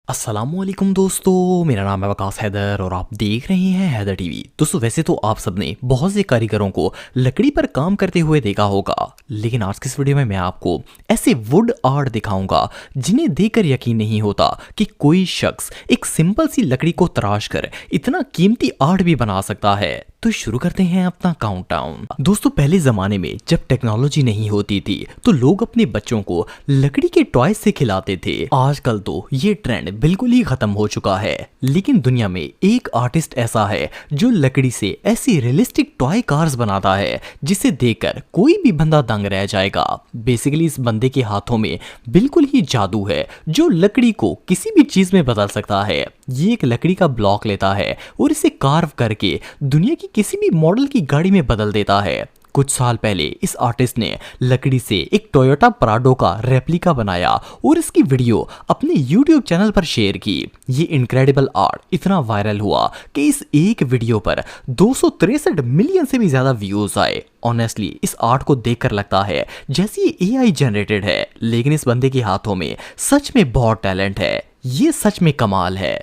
अस्सलामुअलैकुम दोस्तों, मेरा नाम है वकास हैदर और आप देख रहे हैं हैदर टीवी। दोस्तों वैसे तो आप सबने बहुत से कारीगरों को लकड़ी पर काम करते हुए देखा होगा, लेकिन आज की इस वीडियो में मैं आपको ऐसे वुड आर्ट दिखाऊंगा जिन्हें देखकर यकीन नहीं होता कि कोई शख्स एक सिंपल सी लकड़ी को तराश कर इतना कीमती आर्ट भी बना सकता है। तो शुरू करते हैं अपना काउंटडाउन। दोस्तों पहले जमाने में जब टेक्नोलॉजी नहीं होती थी तो लोग अपने बच्चों को लकड़ी के टॉयज से खिलाते थे। आजकल तो ये ट्रेंड बिल्कुल ही खत्म हो चुका है, लेकिन दुनिया में एक आर्टिस्ट ऐसा है जो लकड़ी से ऐसी रियलिस्टिक टॉय कार्स बनाता है जिसे देखकर कोई भी बंदा दंग रह जाएगा। बेसिकली इस बंदे के हाथों में बिल्कुल ही जादू है जो लकड़ी को किसी भी चीज में बदल सकता है। ये एक लकड़ी का ब्लॉक लेता है और इसे कार्व करके दुनिया की किसी भी मॉडल की गाड़ी में बदल देता है। कुछ साल पहले इस आर्टिस्ट ने लकड़ी से एक टोयोटा प्राडो का रेप्लिका बनाया और इसकी वीडियो अपने YouTube चैनल पर शेयर की। ये इनक्रेडिबल आर्ट इतना वायरल हुआ कि इस एक वीडियो पर 263 मिलियन से भी ज्यादा व्यूज आए। ऑनेस्टली इस आर्ट को देखकर लगता है जैसे ये AI जनरेटेड है, लेकिन इस बंदे के हाथों में सच में बहुत टैलेंट है। ये सच में कमाल है।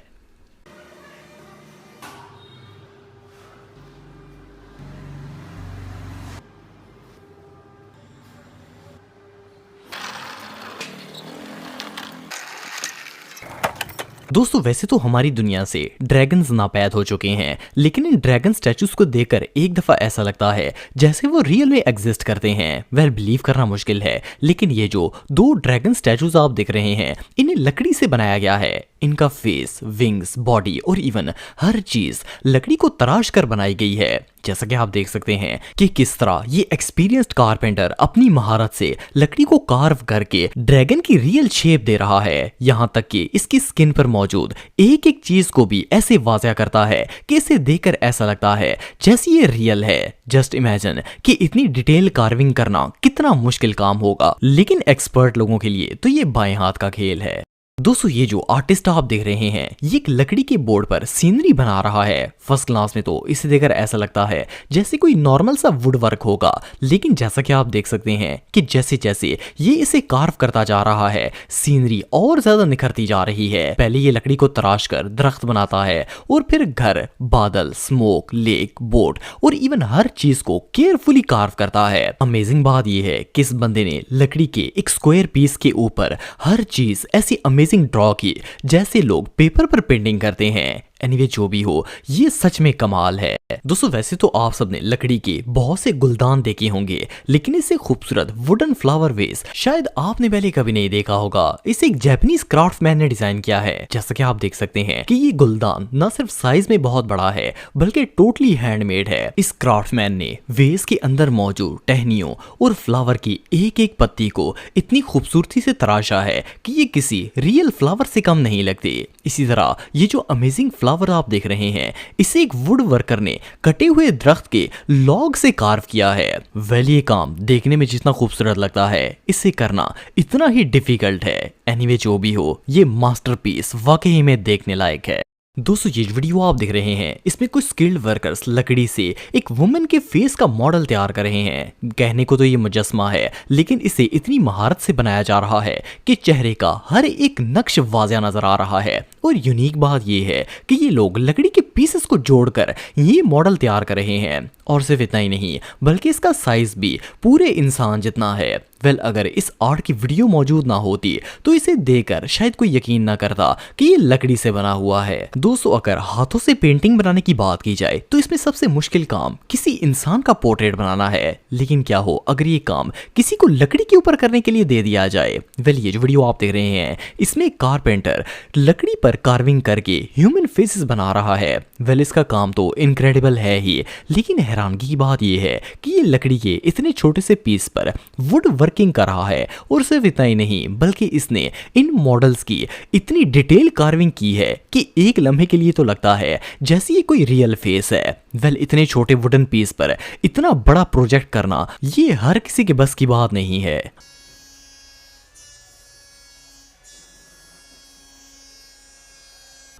दोस्तों वैसे तो हमारी दुनिया से ड्रैगन्स नापैद हो चुके हैं, लेकिन इन ड्रैगन स्टैचूज को देखकर एक दफा ऐसा लगता है जैसे वो रियल में एग्जिस्ट करते हैं। वेल बिलीव करना मुश्किल है, लेकिन ये जो दो ड्रैगन स्टैचूज आप देख रहे हैं इन्हें लकड़ी से बनाया गया है। इनका फेस, विंग्स, बॉडी और इवन हर चीज लकड़ी को तराश कर बनाई गई है। जैसा कि आप देख सकते हैं कि किस तरह ये एक्सपीरियंस्ड कारपेंटर अपनी महारत से लकड़ी को कार्व करके ड्रैगन की रियल शेप दे रहा है। यहाँ तक कि इसकी स्किन पर मौजूद एक एक चीज को भी ऐसे वाज़ह करता है कि इसे देखकर ऐसा लगता है जैसे ये रियल है। जस्ट इमेजिन कि इतनी डिटेल कार्विंग करना कितना मुश्किल काम होगा, लेकिन एक्सपर्ट लोगों के लिए तो ये बाएं हाथ का खेल है। दोस्तों ये जो आर्टिस्ट आप देख रहे हैं ये एक लकड़ी के बोर्ड पर सीनरी बना रहा है। फर्स्ट क्लास में तो इसे देखकर ऐसा लगता है जैसे कोई नॉर्मल सा वुड वर्क होगा, लेकिन जैसा कि आप देख सकते हैं कि जैसे जैसे ये इसे कार्व करता जा रहा है सीनरी और ज्यादा निखरती जा रही है। पहले ये लकड़ी को तराश कर दरख्त बनाता है और फिर घर, बादल, स्मोक, लेक, बोट और इवन हर चीज को केयरफुली कार्व करता है। अमेजिंग बात यह है कि इस बंदे ने लकड़ी के एक स्क्वायर पीस के ऊपर हर चीज ऐसी अमेजिंग ड्रॉ की जैसे लोग पेपर पर पेंटिंग करते हैं। एनीवे जो भी हो ये सच में कमाल है। दोस्तों वैसे तो आप सबने लकड़ी के बहुत से गुलदान देखे होंगे, लेकिन इसे खूबसूरत वुडन फ्लावर वेस शायद आपने पहले कभी नहीं देखा होगा। इसे एक जापानीज क्राफ्टमैन ने डिजाइन किया है। जैसा कि आप देख सकते हैं कि ये गुलदान न सिर्फ साइज में बहुत बड़ा है बल्कि टोटली हैंडमेड है। इस क्राफ्टमैन ने वेस के अंदर मौजूद टहनियों और फ्लावर की एक एक पत्ती को इतनी खूबसूरती से तराशा है कि ये किसी रियल फ्लावर से कम नहीं लगती। इसी तरह ये जो अमेजिंग फ्लावर आप देख रहे हैं इसे एक वुड वर्कर ने कटे हुए दरख्त के लॉग से कार्व किया है। वेल ये काम देखने में जितना खूबसूरत लगता है इसे करना इतना ही डिफिकल्ट है। एनीवे जो भी हो ये मास्टरपीस वाकई में देखने लायक है। दोस्तों ये वीडियो आप देख रहे हैं इसमें कुछ स्किल्ड वर्कर्स लकड़ी से एक वुमेन के फेस का मॉडल तैयार कर रहे हैं। कहने को तो ये मुजस्मा है, लेकिन इसे इतनी महारत से बनाया जा रहा है कि चेहरे का हर एक नक्श वाज़िया नजर आ रहा है। और यूनिक बात ये है कि ये लोग लकड़ी के पीसेस को जोड़कर ये मॉडल तैयार कर रहे हैं। और सिर्फ इतना ही नहीं बल्कि इसका साइज भी पूरे इंसान जितना है। वेल अगर इस आर्ट की वीडियो मौजूद ना होती तो इसे देखकर शायद कोई यकीन ना करता कि ये लकड़ी से बना हुआ है। दोस्तों अगर हाथों से पेंटिंग बनाने की बात की जाए तो इसमें सबसे मुश्किल काम किसी इंसान का पोर्ट्रेट बनाना है, लेकिन क्या हो अगर ये काम किसी को लकड़ी के ऊपर करने के लिए दे दिया जाए। वेल ये जो वीडियो आप देख रहे हैं इसमें कारपेंटर लकड़ी पर कार्विंग करके ह्यूमन फेसेस बना रहा है। वेल इसका काम तो इनक्रेडिबल है ही, लेकिन हैरानगी की बात यह है कि ये लकड़ी के इतने छोटे से पीस पर वुड वर्किंग कर रहा है। और सिर्फ इतना ही नहीं बल्कि इसने इन मॉडल्स की इतनी डिटेल कार्विंग की है कि एक लम्हे के लिए तो लगता है जैसे ये कोई रियल फेस है। वेल इतने छोटे वुडन पीस पर इतना बड़ा प्रोजेक्ट करना ये हर किसी के बस की बात नहीं है।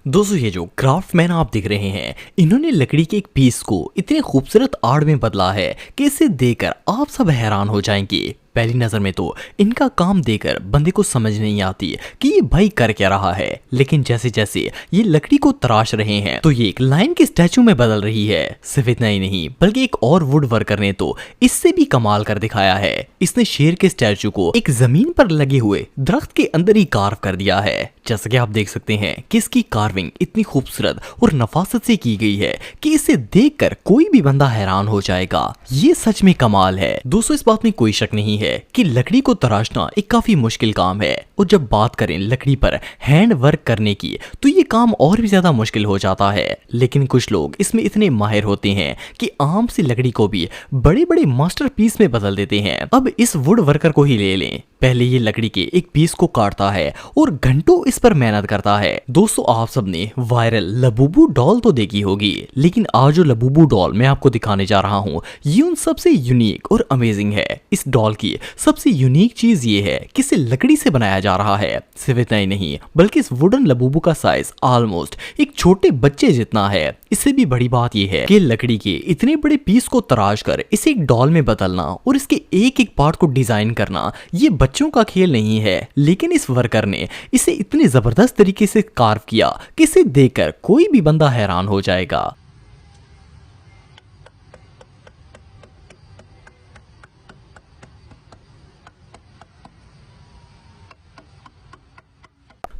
दोस्तों ये जो क्राफ्टमैन आप देख रहे हैं इन्होंने लकड़ी के एक पीस को इतने खूबसूरत आर्ट में बदला है कि इसे देखकर आप सब हैरान हो जाएंगे। पहली नजर में तो इनका काम देखकर बंदे को समझ नहीं आती कि ये भाई कर क्या रहा है, लेकिन जैसे जैसे ये लकड़ी को तराश रहे हैं तो ये एक लायन के स्टैचू में बदल रही है। सिर्फ इतना ही नहीं बल्कि एक और वुड वर्कर ने तो इससे भी कमाल कर दिखाया है। इसने शेर के स्टैचू को एक जमीन पर लगे हुए दरख्त के अंदर ही कार्व कर दिया है। जैसा कि आप देख सकते हैं कि इसकी कार्विंग इतनी खूबसूरत और नफासत से की गई है कि इसे देखकर कोई भी बंदा हैरान हो जाएगा। ये सच में कमाल है। दोस्तों इस बात में कोई शक नहीं है कि लकड़ी को तराशना एक काफी मुश्किल काम है, और जब बात करें लकड़ी पर हैंड वर्क करने की तो ये काम और भी ज्यादा मुश्किल हो जाता है। लेकिन कुछ लोग इसमें इतने माहिर होते हैं कि आम सी लकड़ी को भी बड़े बड़े मास्टरपीस में बदल देते हैं। अब इस वुड वर्कर को ही ले लें। पहले ये लकड़ी के एक पीस को काटता है और घंटों इस पर मेहनत करता है। दोस्तों आप सबने वायरल लबूबू डॉल तो देखी होगी, लेकिन आज जो लबूबू डॉल मैं आपको दिखाने जा रहा हूँ ये उन सबसे यूनिक और अमेजिंग है। इस डॉल की सबसे यूनिक चीज ये है कि इसे लकड़ी से बनाया जा रहा है। सिर्फ इतना ही नहीं बल्कि इस वुडन लबूबू का साइज ऑलमोस्ट एक छोटे बच्चे जितना है। इससे भी बड़ी बात यह है कि लकड़ी के इतने बड़े पीस को तराश कर इसे एक डॉल में बदलना और इसके एक एक पार्ट को डिजाइन करना ये बच्चों का खेल नहीं है, लेकिन इस वर्कर ने इसे इतने जबरदस्त तरीके से कार्व किया कि इसे देखकर कोई भी बंदा हैरान हो जाएगा।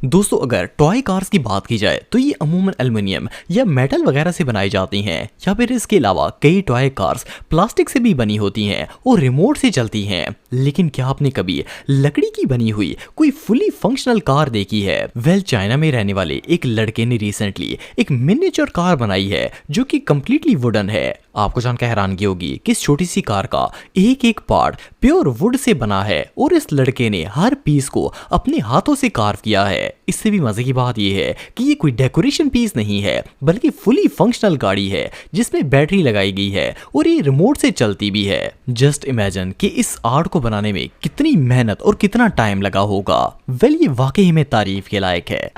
दोस्तों अगर टॉय कार्स की बात की जाए तो ये अमूमन एल्युमिनियम या मेटल वगैरह से बनाई जाती हैं, या फिर इसके अलावा कई टॉय कार्स प्लास्टिक से भी बनी होती हैं और रिमोट से चलती हैं। लेकिन क्या आपने कभी लकड़ी की बनी हुई कोई फुली फंक्शनल कार देखी है? वेल चाइना में रहने वाले एक लड़के ने रिसेंटली एक मिनिएचर कार बनाई है जो कि कंप्लीटली वुडन है। आपको जानकर हैरानगी होगी कि इस छोटी सी कार का एक एक पार्ट प्योर वुड से बना है और इस लड़के ने हर पीस को अपने हाथों से कार्व किया है। इससे भी मजे की बात यह है कि ये कोई डेकोरेशन पीस नहीं है बल्कि फुली फंक्शनल गाड़ी है जिसमें बैटरी लगाई गई है और ये रिमोट से चलती भी है। जस्ट इमेजिन कि इस आर्ट को बनाने में कितनी मेहनत और कितना टाइम लगा होगा। वेल ये वाकई में तारीफ के लायक है।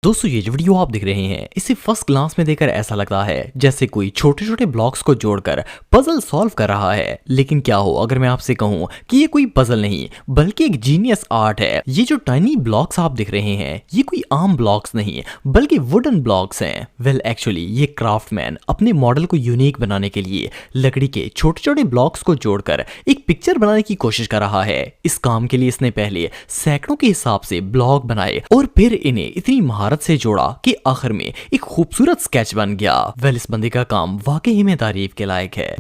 दोस्तों ये जो वीडियो आप देख रहे हैं इसे फर्स्ट ग्लांस में देखकर ऐसा लगता है जैसे कोई छोटे छोटे ब्लॉक्स को जोड़कर पजल सॉल्व कर रहा है। लेकिन क्या हो अगर मैं आपसे कहूं कि ये कोई पजल नहीं बल्कि एक जीनियस आर्ट है। ये जो टाइनी ब्लॉक्स आप देख रहे हैं ये कोई आम ब्लॉक्स नहीं बल्कि वुडन ब्लॉक्स हैं। वेल एक्चुअली ये क्राफ्टमैन अपने मॉडल को यूनिक बनाने के लिए लकड़ी के छोटे छोटे ब्लॉक्स को जोड़कर एक पिक्चर बनाने की कोशिश कर रहा है। इस काम के लिए इसने पहले सैकड़ों के हिसाब से ब्लॉक बनाए और फिर इन्हें इतनी महारत से जोड़ा कि आखिर में एक खूबसूरत स्केच बन गया। वेल इस बंदे का काम वाकई में तारीफ के लायक है।